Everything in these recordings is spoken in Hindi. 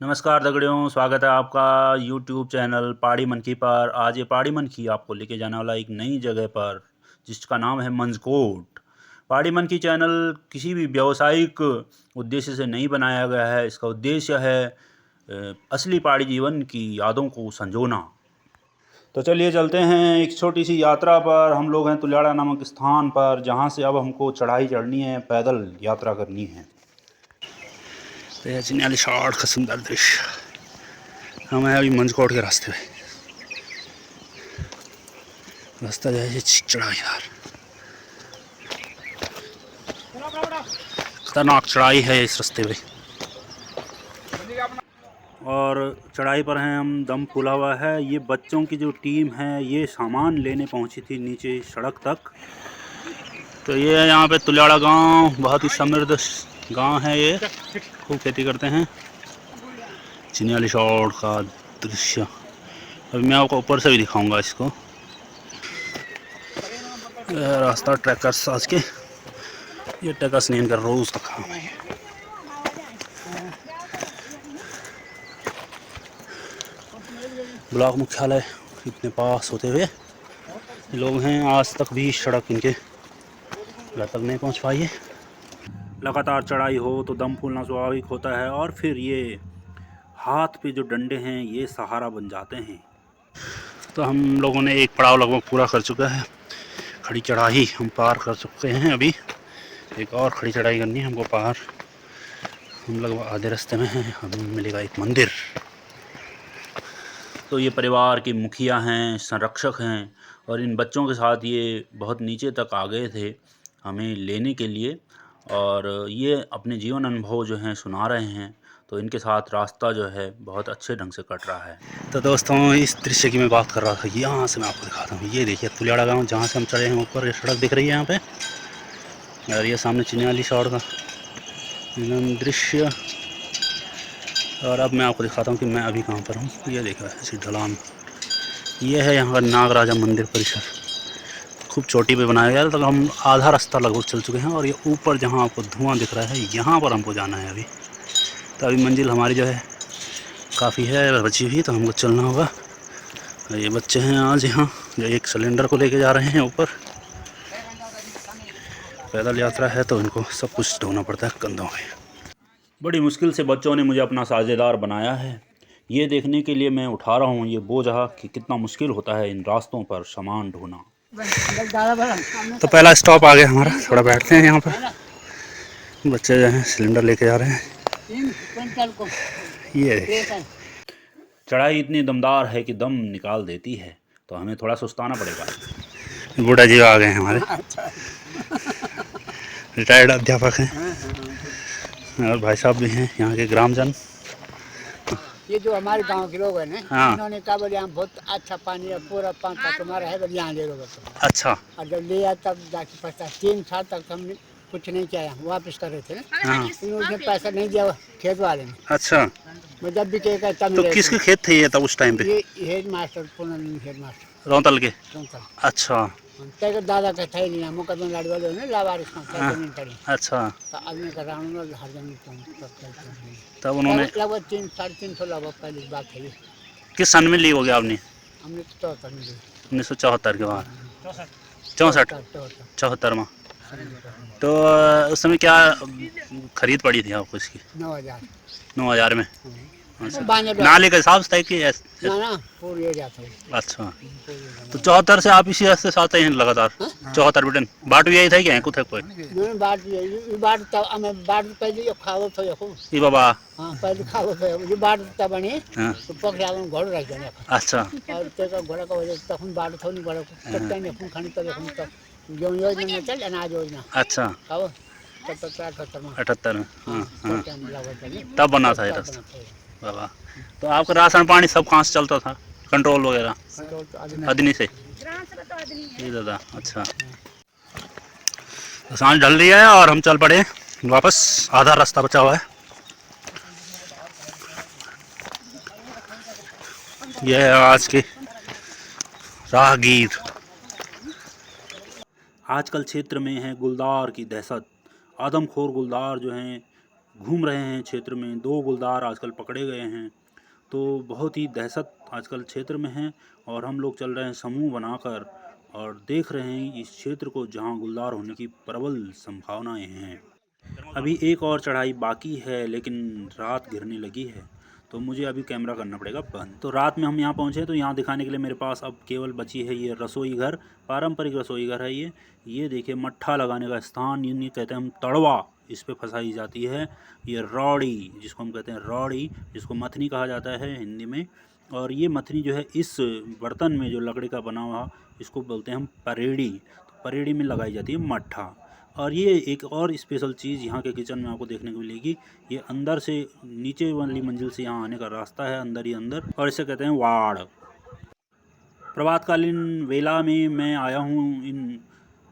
नमस्कार दगड़ियों, स्वागत है आपका यूट्यूब चैनल पहाड़ी मनकी पर। आज ये पहाड़ी मनकी आपको लेके जाने वाला एक नई जगह पर, जिसका नाम है मंजकोट। पहाड़ी मनकी चैनल किसी भी व्यावसायिक उद्देश्य से नहीं बनाया गया है। इसका उद्देश्य है असली पहाड़ी जीवन की यादों को संजोना। तो चलिए चलते हैं एक छोटी सी यात्रा पर। हम लोग हैं तुल्याड़ा नामक स्थान पर, जहाँ से अब हमको चढ़ाई चढ़नी है, पैदल यात्रा करनी है। तो यह चिन्याली शॉर्ट का सुंदर दृश्य। हम हैं अभी मंजकोट के रास्ते पे। रास्ता जो है चढ़ाईदार, खतरनाक चढ़ाई है इस रास्ते पे। और चढ़ाई पर हैं हम, दम फूला हुआ है। ये बच्चों की जो टीम है, ये सामान लेने पहुंची थी नीचे सड़क तक। तो ये यहाँ पे तुल्याड़ा गांव बहुत ही समृद्ध गांव है। ये खूब खेती करते हैं। चिन्याली शॉर्ट का दृश्य अभी मैं आपको ऊपर से भी दिखाऊंगा इसको। रास्ता ट्रैकर्स आज के, ये ट्रैकर्स ने इनका रोज का काम है। ब्लॉक मुख्यालय इतने पास होते हुए लोग हैं, आज तक भी सड़क इनके तक नहीं पहुंच पाई है। लगातार चढ़ाई हो तो दम फूलना स्वाभाविक होता है, और फिर ये हाथ पे जो डंडे हैं ये सहारा बन जाते हैं। तो हम लोगों ने एक पड़ाव लगभग पूरा कर चुका है। खड़ी चढ़ाई हम पार कर चुके हैं। अभी एक और खड़ी चढ़ाई करनी है हमको पार। हम लोग आधे रास्ते में हैं। हमें मिलेगा एक मंदिर। तो ये परिवार के मुखिया हैं, संरक्षक हैं, और इन बच्चों के साथ ये बहुत नीचे तक आ गए थे हमें लेने के लिए, और ये अपने जीवन अनुभव जो हैं सुना रहे हैं। तो इनके साथ रास्ता जो है बहुत अच्छे ढंग से कट रहा है। तो दोस्तों, इस दृश्य की मैं बात कर रहा था। यहाँ से मैं आपको दिखाता हूँ। ये देखिए तुल्याड़ा गाँव, जहाँ से हम चढ़े हैं ऊपर, ये सड़क दिख रही है यहाँ पे, और ये सामने चिन्याली शॉर्ट का दृश्य। और अब मैं आपको दिखाता हूँ कि मैं अभी कहाँ पर हूँ। ये देखा ऐसी ढलान, ये है यहाँ का नागराजा मंदिर परिसर। खूब चोटी पे बनाया गया है। तो हम आधा रास्ता लगभग चल चुके हैं, और ये ऊपर जहाँ आपको धुआं दिख रहा है, यहाँ पर हमको जाना है अभी। तो अभी मंजिल हमारी जो है काफ़ी है बची हुई, तो हमको चलना होगा। ये बच्चे हैं आज यहाँ जो एक सिलेंडर को लेके जा रहे हैं ऊपर। पैदल यात्रा है तो इनको सब कुछ ढोना पड़ता है कंधों में। बड़ी मुश्किल से बच्चों ने मुझे अपना साझेदार बनाया है। ये देखने के लिए मैं उठा रहा हूँ ये बोझा कि कितना मुश्किल होता है इन रास्तों पर सामान ढोना। तो पहला स्टॉप आ गया हमारा, थोड़ा बैठते हैं यहाँ पर। बच्चे जो हैं सिलेंडर लेके जा रहे हैं। ये चढ़ाई इतनी दमदार है कि दम निकाल देती है, तो हमें थोड़ा सुस्ताना पड़ेगा। बूढ़ा जी आ गए हैं हमारे, रिटायर्ड अध्यापक हैं, और भाई साहब भी हैं यहाँ के ग्रामजन। ये जो हमारे गांव के लोग हैं ना, हाँ। इन्होंने कहा बोले यहाँ बहुत अच्छा पानी है, पूरा पानी तुम्हारा है, बोले यहाँ ले लो। अच्छा। और जब लिया तब जाके पता 3 साल तक हमने कुछ नहीं किया, वापस कर रहे थे ना। हाँ। उन्होंने पैसा नहीं दिया खेत वाले ने। अच्छा, मैं जब भी कहेगा तब तो किसके खेत थे ये तब उस टाइम पे? ये head master, Poonam head master Rautal के। रौतल। अच्छा तेरे दादा का था ही नहीं, मुकदमा लड़ी वाले ने लावारिस का जमीन पड़ी। अच्छा, तो आदमी का राउंड हर जमीन तब उन्होंने लगभग 300-350 लगभग पहले की बात है ये। किस सन में ली होगी आपने? हमने तो 74 में ली। 1974 के बाद, 64 74 में। तो उस समय क्या खरीद पड़ी थी आपको इसकी? 9,000 9,000 में। अच्छा, बांधे नाले का हिसाब से कि ना पूरी एरिया था। अच्छा, तो 74 से आप इसी रास्ते से आते हैं लगातार? 74 बेटन बाट भी यही था क्या कुछ है कोई? बाट तब हमें बाट पहले ये खावो तो यको। ई बाबा। हां पहले खावो तो ये बाट तब बनी। हां, तो पकड़ावन घोड़ रख देने। अच्छा, और तेका घोड़ा का वजह तखन बाट थोनी घोड़ा को कट्टा ने खून खानी तब हम तक जो योजना में चल अनाज योजना। अच्छा, खाओ तब तक 78 में। 78 में। हां हां, तब तब बना था ये रास्ता बाबा। तो आपका राशन पानी सब कहाँ से चलता था, कंट्रोल वगैरह? अदनी से। ये दादा, अच्छा। तो सांझ ढल रही है और हम चल पड़े वापस, आधा रास्ता बचा हुआ है। यह है आज के राहगीर। आजकल क्षेत्र में है गुलदार की दहशत। आदमखोर गुलदार जो हैं घूम रहे हैं क्षेत्र में। 2 गुलदार आजकल पकड़े गए हैं, तो बहुत ही दहशत आजकल क्षेत्र में है और हम लोग चल रहे हैं समूह बनाकर और देख रहे हैं इस क्षेत्र को जहां गुलदार होने की प्रबल संभावनाएं हैं। अभी एक और चढ़ाई बाकी है लेकिन रात घिरने लगी है, तो मुझे अभी कैमरा करना पड़ेगा बंद। तो रात में हम यहाँ पहुँचे तो यहाँ दिखाने के लिए मेरे पास अब केवल बची है ये रसोई घर, पारंपरिक रसोई घर है ये देखिए मट्ठा लगाने का स्थान, ये कहते हैं हम तड़वा, इस पे फंसाई जाती है। ये रौड़ी, जिसको हम कहते हैं रौड़ी, जिसको मथनी कहा जाता है हिंदी में, और ये मथनी जो है इस बर्तन में जो लकड़ी का बना हुआ, इसको बोलते हैं हम परेड़ी। तो परेड़ी में लगाई जाती है मट्ठा। और ये एक और स्पेशल चीज़ यहाँ के किचन में आपको देखने को मिलेगी, ये अंदर से नीचे वाली मंजिल से यहाँ आने का रास्ता है, अंदर ही अंदर, और इसे कहते हैं वाड़। प्रभातकालीन वेला में मैं आया हूँ इन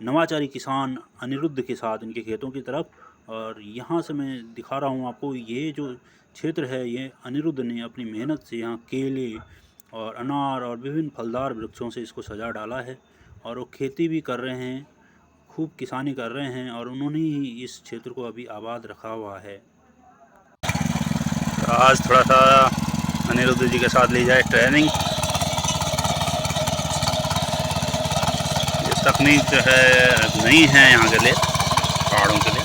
नवाचारी किसान अनिरुद्ध के साथ इनके खेतों की तरफ, और यहाँ से मैं दिखा रहा हूँ आपको ये जो क्षेत्र है, ये अनिरुद्ध ने अपनी मेहनत से यहाँ केले और अनार और विभिन्न फलदार वृक्षों से इसको सजा डाला है, और वो खेती भी कर रहे हैं, खूब किसानी कर रहे हैं, और उन्होंने ही इस क्षेत्र को अभी आबाद रखा हुआ है। तो आज थोड़ा सा अनिरुद्ध जी के साथ ली जाए ट्रेनिंग। ये तकनीक जो है नई है यहाँ के लिए, पहाड़ों के लिए,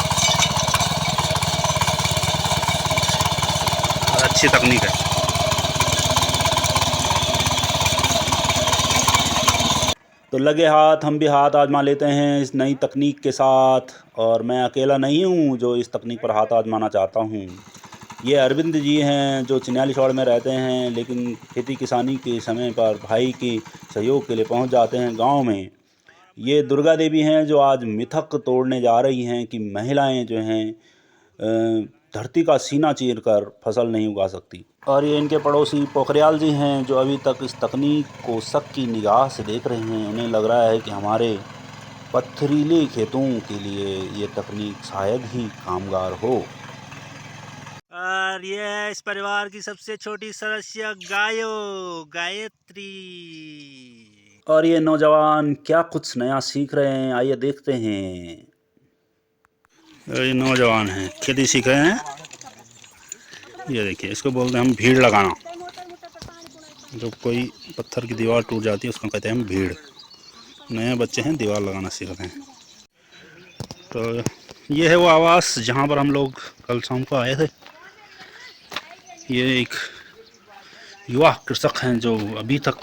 और अच्छी तकनीक है। तो लगे हाथ, हम भी हाथ आजमा लेते हैं इस नई तकनीक के साथ, और मैं अकेला नहीं हूँ जो इस तकनीक पर हाथ आजमाना चाहता हूँ। ये अरविंद जी हैं जो चिन्यालीसौड़ में रहते हैं, लेकिन खेती किसानी के समय पर भाई के सहयोग के लिए पहुँच जाते हैं गांव में। ये दुर्गा देवी हैं जो आज मिथक तोड़ने जा रही हैं कि महिलाएं जो हैं धरती का सीना चीर कर फसल नहीं उगा सकती। और ये इनके पड़ोसी पोखरियाल जी हैं जो अभी तक इस तकनीक को शक की निगाह से देख रहे हैं। उन्हें लग रहा है कि हमारे पथरीले खेतों के लिए ये तकनीक शायद ही कामगार हो। और ये है इस परिवार की सबसे छोटी सदस्य गायत्री। और ये नौजवान क्या कुछ नया सीख रहे हैं, आइए देखते हैं। ये नौजवान हैं, खेती सीख रहे हैं। ये देखिए, इसको बोलते हैं हम भीड़ लगाना। जब कोई पत्थर की दीवार टूट जाती है उसको कहते हैं हम भीड़। नए बच्चे हैं, दीवार लगाना सीख रहे हैं। तो ये है वो आवास जहाँ पर हम लोग कल शाम को आए थे। ये एक युवा कृषक हैं जो अभी तक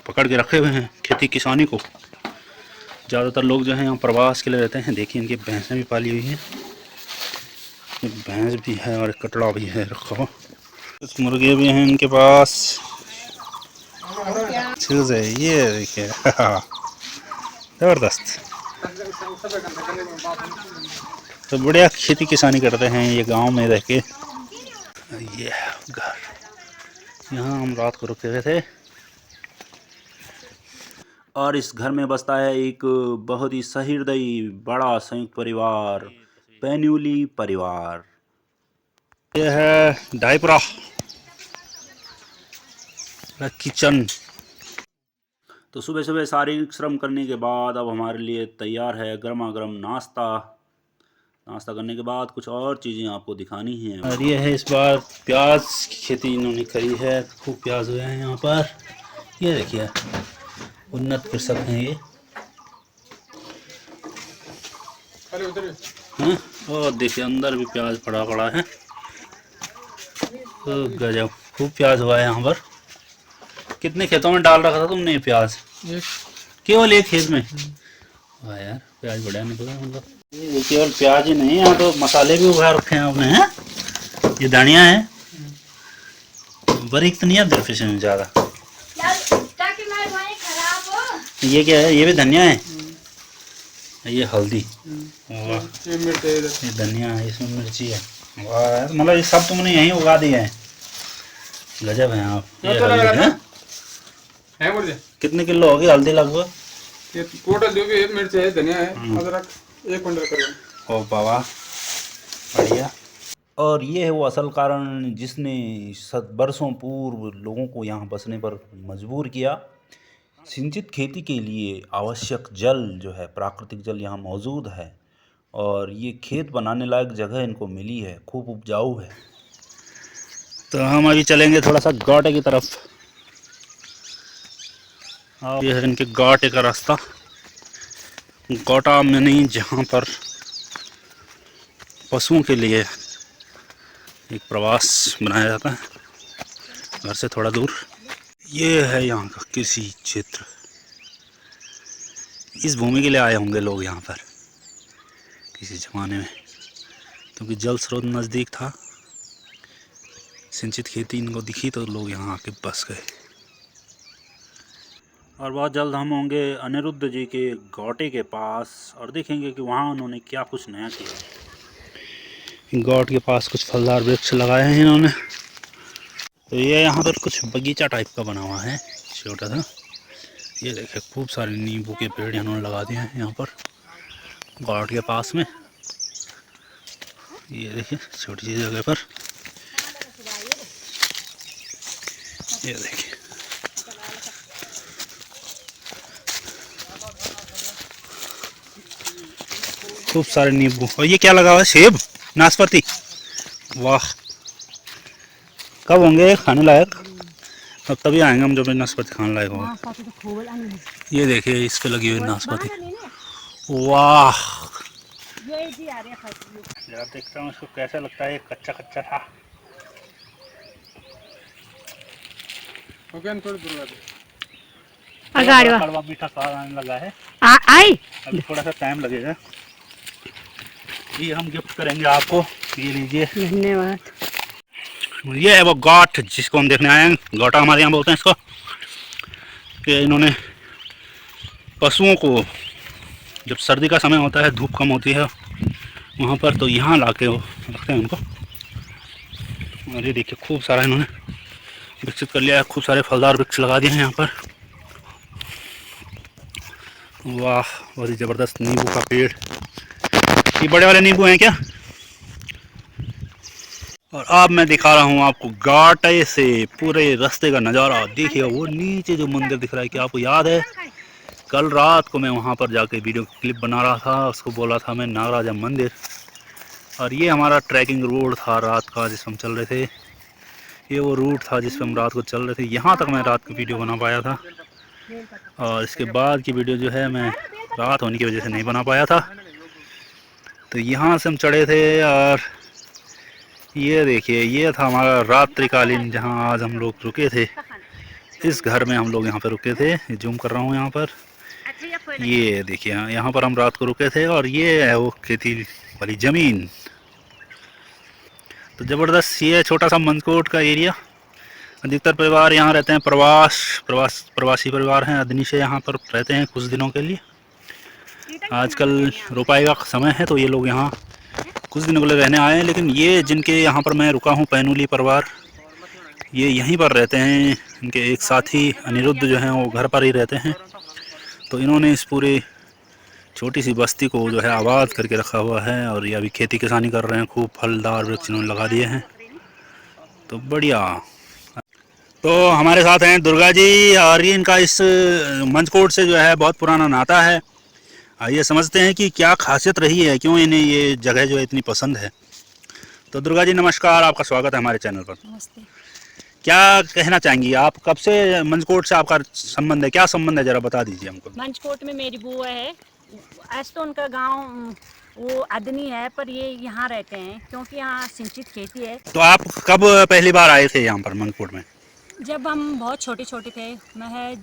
पकड़ के रखे हुए हैं खेती किसानी को। ज़्यादातर लोग जो हैं यहाँ प्रवास के लिए रहते हैं। देखिए इनकी भैंसें भी पाली हुई हैं, भैंस भी है और कटड़ा भी है रखा हुआ। कुछ मुर्गे भी हैं इनके पास। चूज है ये देखिए, जबरदस्त। तो बढ़िया खेती किसानी करते हैं ये गांव में रह के। ये घर, यहाँ हम रात को रुके हुए थे। और इस घर में बसता है एक बहुत ही सहृदयी बड़ा संयुक्त परिवार, पैन्यूली परिवार। यह है डायपुरा किचन। तो सुबह सुबह शारीरिक श्रम करने के बाद अब हमारे लिए तैयार है गर्मा गर्म नाश्ता। नाश्ता करने के बाद कुछ और चीज़ें आपको दिखानी हैं। और ये है इस बार प्याज की खेती इन्होंने करी है, खूब प्याज हुए हैं यहाँ पर। ये देखिए उन्नत कृषक हैं ये। हाँ? और देखिए अंदर भी प्याज पड़ा है। तो गजब, खूब प्याज हुआ है यहाँ पर। कितने खेतों में डाल रखा था तुमने ये प्याज? केवल एक खेत में? वाह यार, प्याज बढ़िया निकला। मतलब ये केवल प्याज ही नहीं, यहाँ तो मसाले भी उगा रखे हैं आपने। हैं ये धनिया है, बारीक तो नहीं है दरफिश में ज़्यादा। ये क्या है? ये भी धनिया है। ये हल्दी, ये धनिया है, इसमें मिर्ची है। वाह, मतलब ये सब तुमने यहीं उगा दिया है। गजब है आप। ये हल्दी है? कितने किलो होगी हल्दी लगभग? टोटल जो भी है, मिर्च है, धनिया है, अदरक 1 क्विंटल करीब। ओ बाबा, बढ़िया। और ये है वो असल कारण जिसने बरसों पूर्व लोगों को यहाँ बसने पर मजबूर किया। सिंचित खेती के लिए आवश्यक जल जो है, प्राकृतिक जल यहाँ मौजूद है, और ये खेत बनाने लायक जगह इनको मिली है, खूब उपजाऊ है। तो हम अभी चलेंगे थोड़ा सा गौटे की तरफ। और ये है इनके गौटे का रास्ता। गौटा में नहीं, जहाँ पर पशुओं के लिए एक प्रवास बनाया जाता है घर से थोड़ा दूर। ये है यहाँ का कृषि क्षेत्र। इस भूमि के लिए आए होंगे लोग यहाँ पर किसी ज़माने में, क्योंकि जल स्रोत नज़दीक था, सिंचित खेती इनको दिखी तो लोग यहाँ आके बस गए। और बहुत जल्द हम होंगे अनिरुद्ध जी के गौटे के पास और देखेंगे कि वहाँ उन्होंने क्या कुछ नया किया। गौट के पास कुछ फलदार वृक्ष लगाए हैं इन्होंने। तो ये यहाँ पर कुछ बगीचा टाइप का बना हुआ है छोटा सा। ये देखिए खूब सारे नींबू के पेड़ इन्होंने लगा दिए हैं यहाँ पर गौट के पास में। ये देखिए छोटी सी जगह पर, ये देखिए खूब सारे नींबू। और ये क्या लगा हुआ है? सेब, नाशपाती। वाह, कब होंगे खाने लायक? अब तभी आएंगे हम जब नाशपाती खाने लायक होगा। ये देखिए इस पे लगी हुई नाशपाती। वाह, जरा देखता हूँ इसको कैसा लगता है। कच्चा कच्चा था। थोड़ी दूर कड़वा मीठा स्वाद आने लगा है। अभी थोड़ा सा टाइम लगेगा। ये हम गिफ्ट करेंगे आपको, ये लीजिए। धन्यवाद। ये है वो गौट जिसको हम देखने आए हैं। गौटा हमारे यहाँ बोलते हैं इसको। कि इन्होंने पशुओं को जब सर्दी का समय होता है, धूप कम होती है वहाँ पर, तो यहाँ ला के रखते हैं उनको। और ये देखिए खूब सारा इन्होंने विकसित कर लिया है। खूब सारे फलदार वृक्ष लगा दिए हैं यहाँ पर। वाह, बहुत ही ज़बरदस्त नींबू का पेड़। ये बड़े वाले नींबू हैं क्या? और अब मैं दिखा रहा हूँ आपको गौटे से पूरे रास्ते का नज़ारा। देखिए वो नीचे जो मंदिर दिख रहा है, क्या आपको याद है? कल रात को मैं वहाँ पर जाके वीडियो क्लिप बना रहा था, उसको बोला था मैं नागराजा मंदिर। और ये हमारा ट्रैकिंग रोड था रात का जिस पर हम चल रहे थे। ये वो रूट था जिस पर हम रात को चल रहे थे। यहाँ तक मैं रात की वीडियो बना पाया था, और इसके बाद की वीडियो जो है मैं रात होने की वजह से नहीं बना पाया था। तो यहाँ से हम चढ़े थे। और ये देखिए ये था हमारा रात्रिकालीन जहाँ आज हम लोग रुके थे। इस घर में हम लोग यहाँ पर रुके थे। जूम कर रहा हूँ यहाँ पर। ये देखिए यहाँ पर हम रात को रुके थे। और ये है वो खेती वाली ज़मीन। तो ज़बरदस्त ये छोटा सा मंजकोट का एरिया। अधिकतर परिवार यहाँ रहते हैं, प्रवासी परिवार हैं। अदनी से यहाँ पर रहते हैं कुछ दिनों के लिए। आजकल रोपाई का समय है तो ये लोग यहाँ कुछ दिनों के लिए रहने आए हैं। लेकिन ये जिनके यहाँ पर मैं रुका हूँ, पैनुली परिवार, ये यहीं पर रहते हैं। इनके एक साथी अनिरुद्ध जो हैं वो घर पर ही रहते हैं। तो इन्होंने इस पूरी छोटी सी बस्ती को जो है आबाद करके रखा हुआ है। और ये अभी खेती किसानी कर रहे हैं। खूब फलदार वृक्ष इन्होंने लगा दिए हैं। तो बढ़िया। तो हमारे साथ हैं दुर्गा जी। और ये इनका इस मंचकोट से जो है बहुत पुराना नाता है। आइए समझते हैं कि क्या खासियत रही है, क्यों इन्हें ये जगह जो है इतनी पसंद है। तो दुर्गा जी नमस्कार, आपका स्वागत है हमारे चैनल पर। नमस्ते। क्या कहना चाहेंगी आप? कब से मंचकोट से आपका संबंध है? क्या संबंध है, जरा बता दीजिए हमको। मंचकोट में मेरी बुआ है। ऐसे तो उनका गांव वो अदनी है, पर ये यहाँ रहते हैं क्योंकि यहाँ सिंचित खेती है। तो आप कब पहली बार आए थे यहाँ पर मंचकोट में? जब हम बहुत छोटे छोटे थे, महज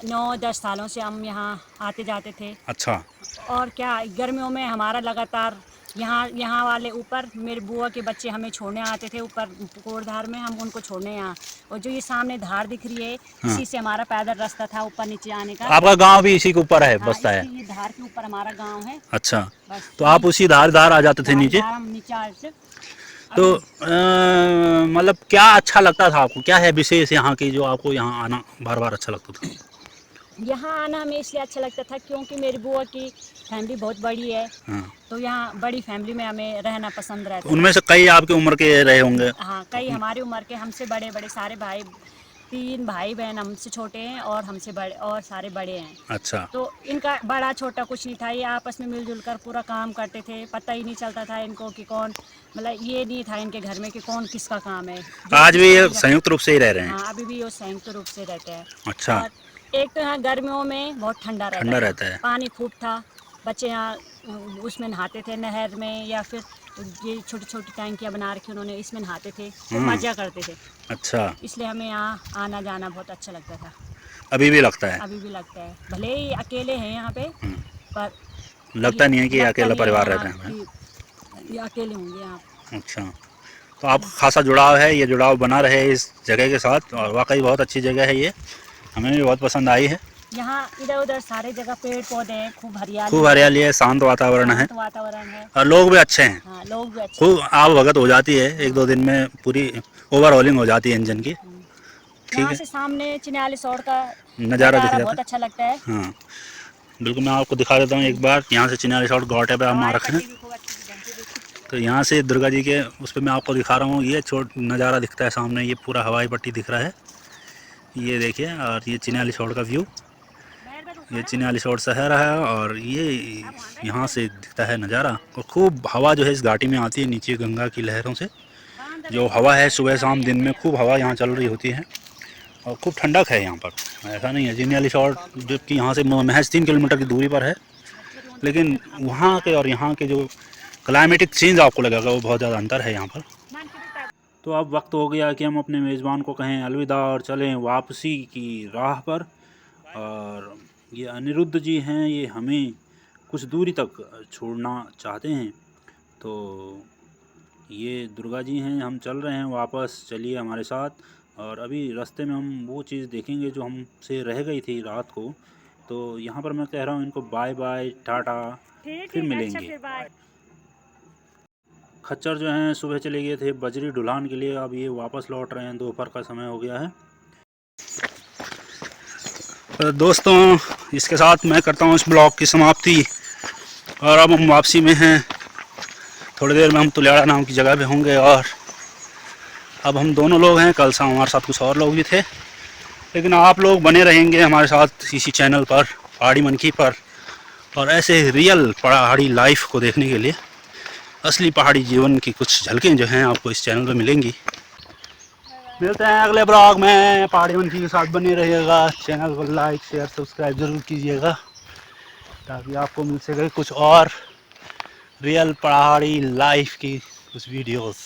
9-10 सालों से हम यहाँ आते जाते थे। अच्छा। और क्या गर्मियों में हमारा लगातार यहाँ वाले ऊपर मेरे बुआ के बच्चे हमें छोड़ने आते थे ऊपर कोटधार में, हम उनको छोड़ने यहाँ। और जो ये सामने धार दिख रही है, इसी से हमारा पैदल रास्ता था ऊपर नीचे आने का। आपका गांव भी इसी के ऊपर है, बसता है? ये धार के ऊपर हमारा गांव है। अच्छा, बस तो आप उसी धार आ जाते थे नीचे? हम नीचे आते। तो मतलब क्या अच्छा लगता था आपको? क्या है विशेष यहाँ की जो आपको यहाँ आना बार बार अच्छा लगता था? यहाँ आना हमें इसलिए अच्छा लगता था क्योंकि मेरी बुआ की फैमिली बहुत बड़ी है। हाँ। तो यहाँ बड़ी फैमिली में हमें रहना पसंद रहता है। उनमें से कई आपकी उम्र के रहे होंगे? हाँ, कई हमारी उम्र के, हमसे बड़े बड़े सारे भाई 3 भाई बहन हमसे छोटे हैं और हमसे बड़े और सारे बड़े हैं। अच्छा। तो इनका बड़ा छोटा कुछ नहीं था, ये आपस में मिलजुल कर पूरा काम करते थे, पता ही नहीं चलता था इनको कि कौन, मतलब ये नहीं था इनके घर में कि कौन किसका काम है। आज भी ये संयुक्त रूप से ही रह रहे हैं? हाँ, अभी भी वो संयुक्त रूप से रहते हैं। अच्छा। और एक तो यहाँ गर्मियों में बहुत ठंडा रहता है, पानी खूब था, बच्चे यहाँ उसमें नहाते थे नहर में, या फिर ये छोटी छोटी टैंकियाँ बना रखी उन्होंने, इसमें नहाते थे, तो मज़ा करते थे। अच्छा। इसलिए हमें यहाँ आना जाना बहुत अच्छा लगता था। अभी भी लगता है? अभी भी लगता है, भले ही अकेले हैं यहाँ पे, पर लगता नहीं है कि लगता अकेला नहीं है परिवार यहाँ रहते हैं? कि ये अकेले होंगे यहाँ। अच्छा, तो आप खासा जुड़ाव है, ये जुड़ाव बना रहे इस जगह के साथ, और वाकई बहुत अच्छी जगह है ये, हमें भी बहुत पसंद आई है। यहाँ इधर उधर सारे जगह पेड़ पौधे हैं, खूब हरियाली है, शांत वातावरण है, वातावरण है, और लोग भी अच्छे हैं। हाँ, लोग भी अच्छे खूब आवभगत हो जाती है, 1-2 दिन में पूरी ओवरऑलिंग हो जाती है इंजन की। ठीक यहाँ है, से सामने चिन्याली सौड़ का नज़ारा दिख जाता बहुत है। अच्छा लगता है। हाँ, बिल्कुल, मैं आपको दिखा देता हूँ एक बार। यहाँ से चिन्याली सौड़ गौटे पे हम आ रखे हैं, तो यहाँ से दुर्गा जी के उस पर मैं आपको दिखा रहा हूँ। ये नज़ारा दिखता है सामने, ये पूरा हवाई पट्टी दिख रहा है, ये देखिए। और ये चिन्याली सौड़ का व्यू, ये चिन्याली सौड़ शहर है, और ये यहाँ से दिखता है नज़ारा। और खूब हवा जो है इस घाटी में आती है नीचे गंगा की लहरों से, जो हवा है सुबह शाम दिन में खूब हवा यहाँ चल रही होती है, और खूब ठंडक है यहाँ पर। ऐसा नहीं है, चिन्याली सौड़ जबकि यहाँ से महज 3 किलोमीटर की दूरी पर है, लेकिन वहाँ के और यहाँ के जो क्लाइमेटिक चेंज आपको लगेगा वो बहुत ज़्यादा अंतर है यहाँ पर। तो अब वक्त हो गया कि हम अपने मेज़बान को कहें अलविदा और चलें वापसी की राह पर। और ये अनिरुद्ध जी हैं, ये हमें कुछ दूरी तक छोड़ना चाहते हैं, तो ये दुर्गा जी हैं, हम चल रहे हैं वापस, चलिए हमारे साथ। और अभी रास्ते में हम वो चीज़ देखेंगे जो हमसे रह गई थी रात को। तो यहाँ पर मैं कह रहा हूँ इनको बाय बाय, टाटा, फिर मिलेंगे। खच्चर जो हैं सुबह चले गए थे बजरी ढुलान के लिए, अब ये वापस लौट रहे हैं, दोपहर का समय हो गया है। दोस्तों, इसके साथ मैं करता हूँ इस ब्लॉग की समाप्ति, और अब हम वापसी में हैं। थोड़ी देर में हम तुलियाड़ा नाम की जगह पे होंगे, और अब हम दोनों लोग हैं, कल शाम हमारे साथ कुछ और लोग भी थे, लेकिन आप लोग बने रहेंगे हमारे साथ इसी चैनल पर, पहाड़ी मनकी पर, और ऐसे रियल पहाड़ी लाइफ को देखने के लिए, असली पहाड़ी जीवन की कुछ झलकें जो हैं आपको इस चैनल पर मिलेंगी। मिलते हैं अगले ब्लॉग में, पहाड़ी मनकी के साथ बने रहिएगा। चैनल को लाइक शेयर सब्सक्राइब ज़रूर कीजिएगा, ताकि आपको मिल सके कुछ और रियल पहाड़ी लाइफ की कुछ वीडियोस।